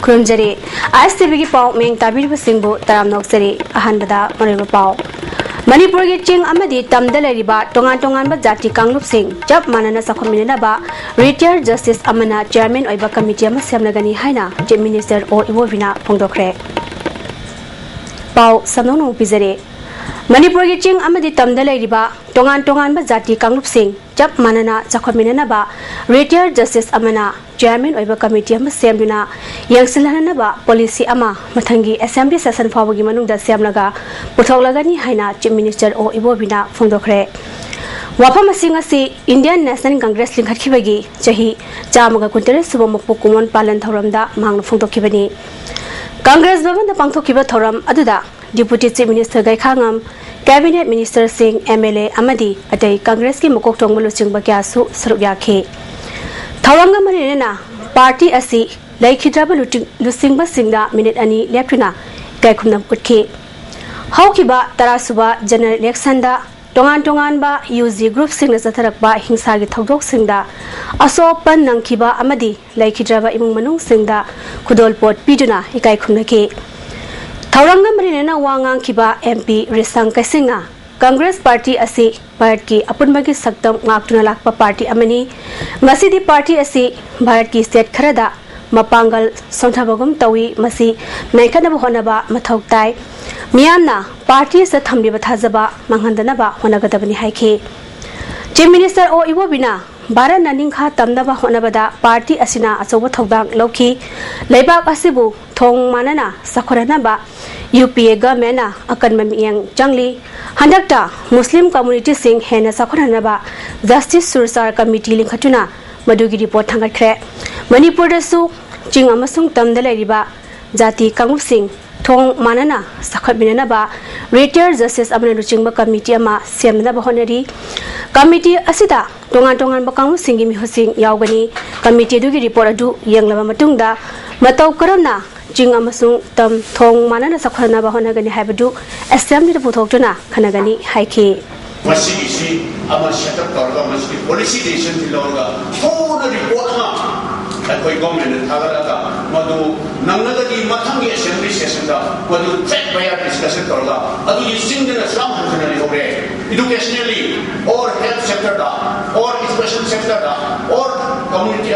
खुरमजरी ISTV की पाव मेंग ताबिर सिंबु तराम नोक्सरी अहनबदा मरेब पाव मणिपुर की चिंग अमदी तमदा लेरिबा टोंगान टोंगान जाति कांगलुप सिंह जब मानना सखमिनबा रिटायर्ड जस्टिस अमना चेयरमैन ओइबा कमिटी अमा सेमनगनी हाइना चीफ मिनिस्टर ओ इवोविना फोंदोखरे पाव समनों पिजरे मणिपुर की चिंग अमदी तमदा लेरिबा टोंगान टोंगान जाति कांगलुप सिंह जब मानना सखमिनबा रिटायर्ड जस्टिस अमना चेयरमैन ओइबा कमिटी अमा सेमदुना यंगसिलहनबा पॉलिसी अमा मथंगी assembly session फावगी मनुंगदा सेमलगा पुथोगलगनी हाइना chief minister O इवोबिना फोंदोखरे वाफम असी इंडियन नेशनल कांग्रेस लिंखटखिबगी चाही चामगा कुंतरे सुब मकपु कुमन पालन थौरमदा मांगना फोंदोखिबनी कांग्रेस भवन पांथोखिबा थौरम अदुदा डिप्यूटी चीफ मिनिस्टर गैखांगम कैबिनेट मिनिस्टर सिंह एमएलए अमदी अतै कांग्रेस की मकोक थोंगबलु चिंगबा क्यासु सरुप याखे थौरमगा मरिना पार्टी असी लैखिद्राबा लुसिंगबा सिंगदा मिनिट अनि लेप्टुना गायखुमना उठखे हौखिबा तरासुबा जनरल इलेक्शनदा टोंगान टोंगानबा यूजी ग्रुप सिंगना जथरकबा हिंसागी थौदोक सिंगदा असोपन नंखिबा अमदी लैखिद्राबा इमुंग मनुंग सिंगदा खुदोलपोट पिदुना इकायखुमनाखे थौरंगा मरिना वांगांग खिबा एमपी रिसंग कैसिंगा कांग्रेस पार्टी असी भारत की अपुनबगी सक्तम ngaktuna lakpa पार्टी अमनी ngasidi पार्टी असी भारत की स्टेट खरदा मपांगल सोंथाबगुम तवी मसी नायखनब होनबा मथौ ताई मियामना पार्टी से थमलिबा थाजबा मंगहंदनबा होनगदबनी हाइखे चीफ मिनिस्टर ओ इवोबिना भारत नानिंखा तमनबा होनबदा पार्टी असिना अचौब थौदांग लौखी लेबाक असिबु थोंग मानना सखरनबा यूपीए गवर्नमेंट अकनम मियंग चंगली हंडक्टा मुस्लिम कम्युनिटी सिंह हेना सखरनबा जस्टिस सुरसार कमिटी लिंखटुना मदुगी रिपोर्ट थांगखरे मणिपुर दसु चिंग अमसुंग तमदा लेरिबा जाति कांगुप सिंह थोंग मानना सखमिनबा रिटायर्ड जस्टिस अमना लुचिंगबा कमिटी अमा सेमनबा होनरी कमिटी असिदा टोंगान टोंगान बकांगु सिंगी मिहोसिंग यावगनी कमिटी दुगी रिपोर्ट अदु यंगलबा मतुंगदा मतौ करमना चिंग अमसुंग तम थोंग मानना सखरनबा होनगनी हाइबदु असेंबली द पुथोक्तुना खनगनी हाइखे मसीसी अमा सेटअप तौरगा मसी पॉलिसी डिसीजन दिलौगा थोना रिपोर्ट मा अखोई गवर्नमेंट थागरागा मदु नंगदगी मथंगी असेंबली सेशन दा मदु ट्रैक बाय डिस्कशन तौरगा अदु यिसिंगना श्रम हंजनली होरे एजुकेशनली और हेल्थ सेक्टर दा और एजुकेशन सेक्टर दा और कम्युनिटी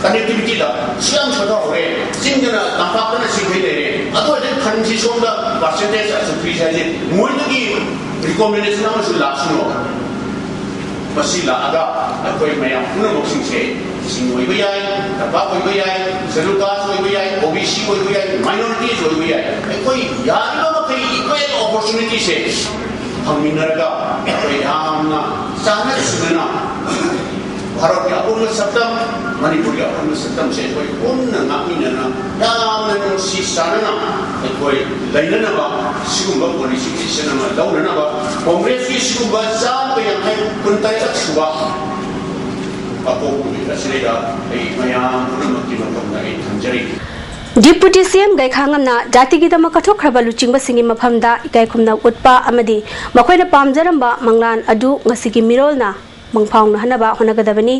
कनेक्टिविटी दा श्रम छोटा होरे सिंगना तंपाकना सिखै लेरे अदु खनसी सोंदा परसेंटेज अस फ्री जाजे मोइदगी रिकमेंडेशन अमसु लासनो मसी लागा अखोई मयाम पुनमोक्सिंगसे सिंग होइबा याय तबा होइबा याय शेड्यूल कास्ट होइबा याय ओबीसी होइबा याय माइनॉरिटीज होइबा याय अखोई यारिबा मखै इक्वल अपॉर्चुनिटी से फंगमिनरगा अखोई यामना साना सुगना भारत के अपूर्ण सत्तम मणिपुर के अपूर्ण सत्तम से कोई पूर्ण नामिनना यामना नुसी सानना कोई लैननबा सिगुंबा पॉलिसी डिसीजन लौननबा कांग्रेस की सिगुंबा जाब यांखै कुंताय अक्सुबा अपोपुली रसलेगा ए मयाम पुनमक्ति मतमना ए थंजरी डिप्यूटी सीएम गैखांगमना जातिगिदम कथोखरबा लुचिंगबा सिंगी मफमदा इकायखुमना उटपा अमदी मखोयना पामजरंबा मंगलान अदु ngasiगी मिरोलना मंगफाउना हनबा होनगदबनी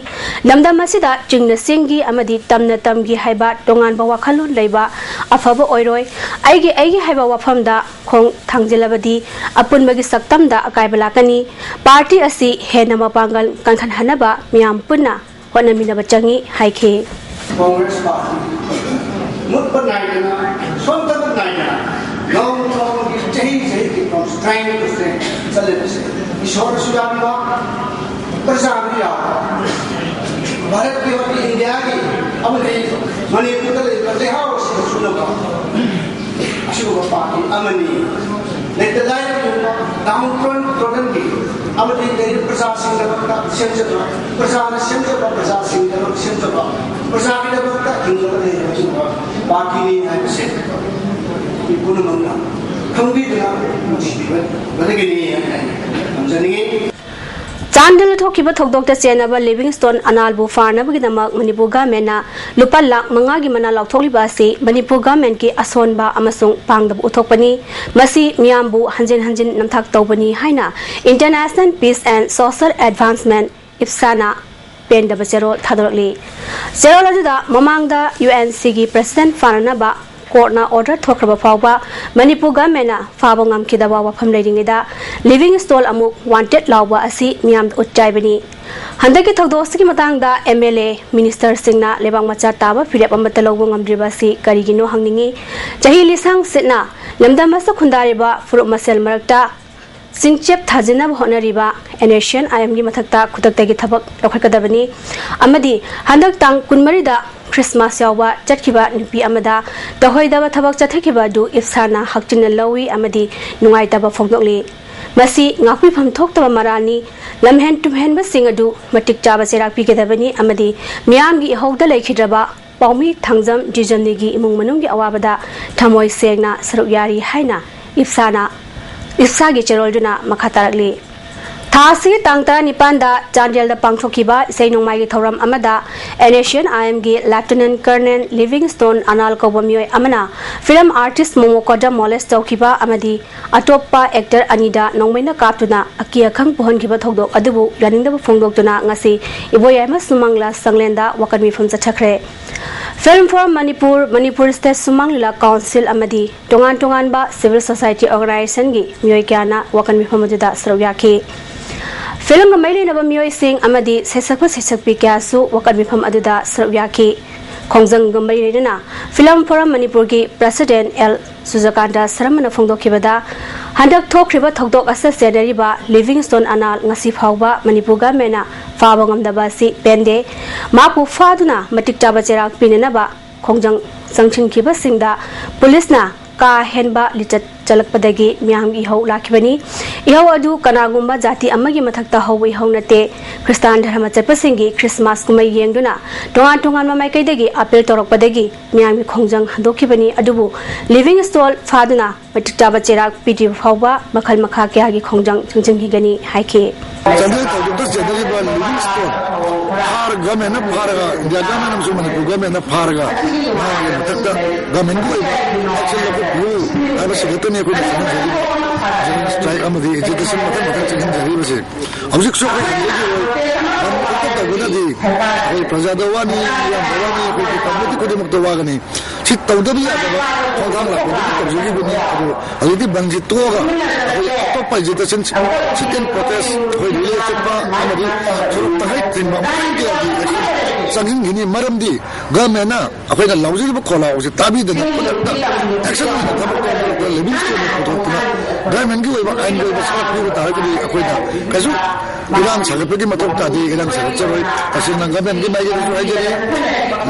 लमदम असिदा चिंगना सिंगी अमदी तमना तमगी हाइबा टोंगानबा वाखलोन लैबा अफबा ओइरोय आइगी हाइबा वाफमदा खोंग थांजिलबदी अपुनबगी सक्तमदा अकायबलाकनी पार्टी असि हेना मपांगल कंखन हनबा मियाम पुन्ना होनमिनबा चंगी हाइखे कांग्रेस पार्टी मुतपा नाइना सोंतबा नाइना लॉन्ग टर्म की सही की ट्राइंग टू स्टे चलेबसे ईश्वर सुदाबा प्रजाबिया भारत की और इंडिया की अमले मणिपुर के करते हाउस सुनबा अशुभ पार्टी अमनी नेतदाय दामुट्रोन प्रोग्राम की अमली देरी प्रशासन का सेंटर प्रशासन सेंटर प्रजा की दबका इंद्र के पार्टी ने है से पूर्ण मंगला खंबी बिना मुझे बदगनी है हम जानेंगे चांदल थोखिबा थोकदोक्ता चेनबा लिविंगस्टोन अनालबु फारनबगिदमक मणिपुर गवर्नमेंटना लुपा लाख मंगागी मना लाउथोलिबा से मणिपुर गवर्नमेंट की असोनबा अमसुंग पांगदब उथोकपनी मसी मियामबु हंजिन हंजिन नमथाक तौबनी हाइना international peace and social advancement इफ्साना पेंडब चेरोल थादरली चेरोल अदुदा ममांगदा UNC की प्रेसिडेंट फाननाबा कोर्टना ऑर्डर थोख्रब फावबा मणिपुर गवर्नमेंटना फाबा ngamkidaba wafam leidingida living stall amuk wanted lawba asi miyam utchaibani handaki thogdosiki matangda MLA minister singna lebang macha taba phirep amata lawba ngamdriba si karigino hangningi chahi lisang sitna lamdamasa khundariba furup masel marakta singchep thajina honariba Asian IMG mathakta khudaktagi thabak lokharkadabani amadi handak tang kunmarida Christmas yawa chatkiba nupi amada dahoidaba thabak chathakiba du ifsana hakchina lawi amadi nungaitaba fogdokli masi ngakpi pham thoktaba marani lamhen tumhen ba singadu matik chaba serak pikadabani amadi miyamgi howda laikhidraba paumi thangjam jijamnigi imung manunggi awabada thamoi segna saruk yari haina ifsagi cherolduna makhataragli Thasi tangta nipanda Chandel da pangthokiba seinongmai gi thoram amada Asian IMG Lieutenant Colonel Livingstone Anal Kobamyoi amana film artist Momokoda molest tawkiba amadi atoppa actor Anida nongmaina kaptuna akia khang pohonkiba thodok adubu yaningda phongdoktuna ngasi iboyama sumangla sanglenda wakanmi phum chakhre Film for Manipur State Sumanglila Council amadi tongan ba civil society organization gi myoi kyana wakanmi phum aduda srawyaki Film Gamay na Bamyoy Singh amadi sesakpi kyasu wakat mifam aduda sarawyaki Khongjang Gamay na Film Forum Manipur ki President L Sujakanda Saramana Phongdokibada handak thokriba thokdok asa senariba Livingstone Anal ngasi phawba Manipur Gamena faba ngamdaba si pende mapu faduna matik chaba cherak pinenaba Khongjang sangchingkiba singda police na ka henba lichat chalakpadagi miyam ihau lakibani ihau adu kanagumba jati amagi mathakta hawi haunate Christian dharma chapasingi Christmas kumai yengduna tongan mamai kaidagi apel torokpadagi miyam khongjang handokibani adubu living stall faduna matikta bacherak pidi phawba makhal makha kya gi khongjang chingching gani haike Chandel to generally ba living stall har gamena pharaga india gamena sumani gamena pharaga matakta gamen ko actually ko I was getting a good strike amadi education mathang jari base abjik so ko prajadawani yamdawani ko public ko mukta wagani sit tawdabi adaba khongam la ko tabjigi bani alidi banji toga to pa education chicken protest ko related ba amadi tahai timba sangin gini maramdi gamena akoina lawji ba khola ose tabi de action living stone ko gamen gi ba angle ba sa ko ta gi akoina kasu ilang sagapagi matokta di ilang sagachoi kasi nang gamen gi mai gi hajeri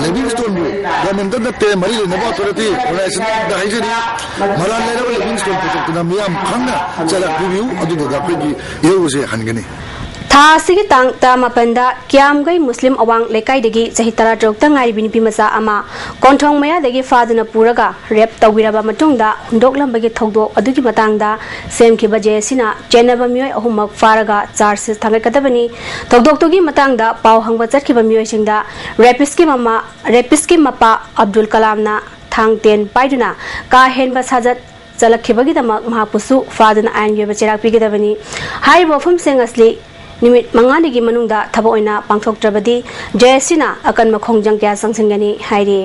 living stone bu gamen da te mari ne ba torati oration da hajeri malan ne ba living stone ko to na miyam khangna chala review adu da ko gi yose hangani Thasigi tang tamapanda kyam gai Muslim awang lekai degi chahitara trokta ngai binipi macha ama konthong maya degi faduna puraga rep tawiraba matungda hundoklambagi thogdok adugi matangda semkhiba jesina chenaba myoi ahumak faraga charges thangai thogdok togi matangda paw hangba chatkhiba myoi singda rapist ki mapa Abdul Kalam na thang ten paiduna ka henba sajat chalakkhibagi damak mahapusu faduna ain yeba cherak pigidabani hai bofum sengasli Nimit mangani manungda thabo oina pangthok trabadi jesina akan makhongjang kya sangsingani hairi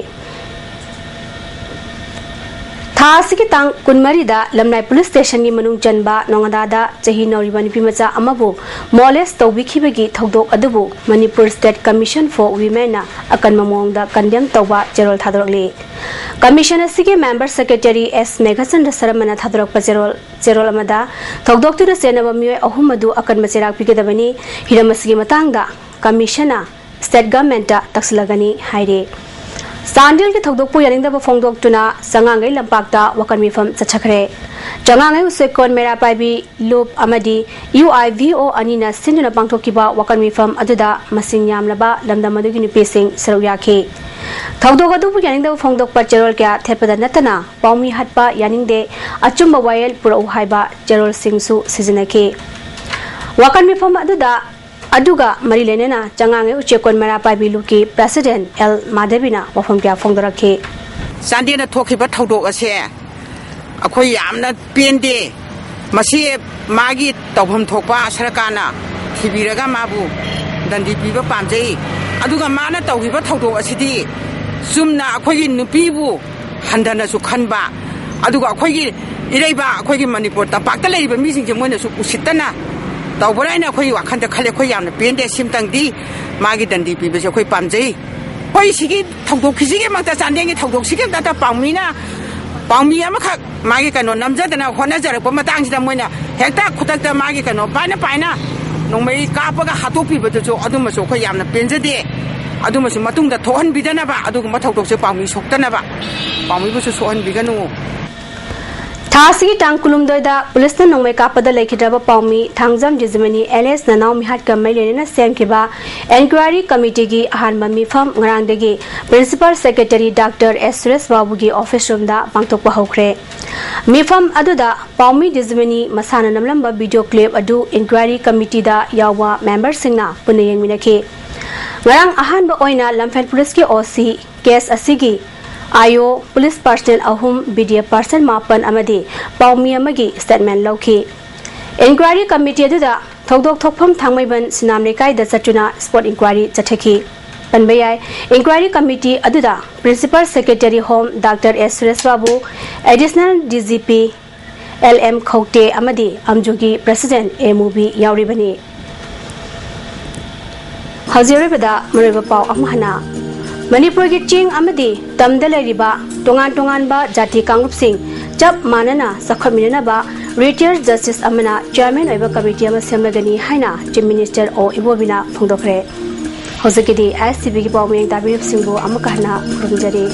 Thasigi tang kunmari da lamnai police station ni manung chanba nongada da chahi noriba nipi macha amabu molest tawbikibagi thodok adubu Manipur State Commission for Women na akan mamong da kandem tawba cherol thadorli Commission asigi member secretary S Meghachandra Saramana thadorok pa cherol amada thodok tu da senaba myoi ahumadu akan macherak pikidabani hiramasigi matangda commissiona state government da takslagani haire Sandil ke thogdok pu yaning da phongdok tuna sangangai lampakta wakan mifam chachakre jangangai usekon mera paibi loop amadi UIVO anina sinjuna pangthokiba wakan mifam aduda masing yamlaba lamdamadugini pesing saruyakhe thogdok adu pu yaning da phongdok pa cherol kya thepada natana paumi hatpa yaning de achumba wael purau haiba cherol singsu sizinake wakan mifam aduga mari lenena changangai uchekon mera paibi luki president L Madhavina wafam kya phongdarakhe Sandina thokiba thodok ase akhoi yamna pende masi magi tawham thokpa sarakana thibiraga mabu दंडी पीब पामजै अदुगा माना तौगिबा थौदोक असिदि चुमना अखोगी नुपीबु हंदनसु खनबा अदुगा अखोगी इरैबा अखोगी मणिपुर तपाक्ता लेरिबा मिसिंजे मोइनसु उसितना तौबराइना अखोगी वाखंदा खले अखोई यामना पेंदे सिमतंगदी मागी दंडी पीबसे अखोई पामजै होई सिगी थौदोक खिसिगे मक्ता चांदेंगे थौदोक सिगे दाता पाउमीना पाउमी अमखा मागी कनो नमजदना होनाजरप मतंगसिदा मोइना हेक्ता खुतक्ता मागी कनो पाइना नोंमै कापगा हातोपीबदसु अदुमसु अखोई यामना पेंजदे अदुमसु मतुंगदा थोहनबिदनबा अदुगुमा थौदोकसे पाउमी सोक्तनबा पाउमीबसु सोहनबिगनु थासी टांग कुलुमदोइदा पुलिसना नोंमै कापदा लेखिद्रबा पाउमी थांगजम जिजमनी एलएस ननाव मिहाट कमै लेना सेमखिबा एनक्वायरी कमिटी की अहानबा मिफम ngranगदगी principal secretary doctor S Suresh Babu की ऑफिस रूमदा पांगतोकपा हौख्रे मिफम अदुदा पाउमी जिजमनी मसाना नमलंबा वीडियो क्लिप अदु एनक्वायरी कमिटी दा यावा मेंबर सिंगना पुने यंगमिनखि ngरang अहानबा ओइना लमफेल पुलिस की ओसी केस असिगी आयो पुलिस पर्सनल अहुम बीडीएफ पर्सन मापन अमदी पाउमी अमगी स्टेटमेंट लौखी इंक्वायरी कमिटी अदुदा थौदोक थोकफम थांगमैबन सिनाम लेकाइदा चटुना स्पॉट इंक्वायरी चथखी पनबयाय इंक्वायरी कमिटी अदुदा principal secretary home doctor S Suresh Babu additional DGP LM Khaute अमदी अमजुगी प्रेसिडेंट एमूबी यावरिबनी हजिरबदा मरेबा पाउ अमहना मणिपुर की चिंग अमदी तमदा लेरिबा तोंगान तोंगानबा जाति कांगुपसिंग जब मानना सखमिननबा रिटायर्ड जस्टिस अमना चेयरमैन ओइबा कमिटी अमा सेमगनी हाइना चीफ मिनिस्टर ओ इबोबिना फोंदोखरे हौजकिदी एससीबी की पाउमें दाबिरसिंगबो अमकहना खुरुमजरी।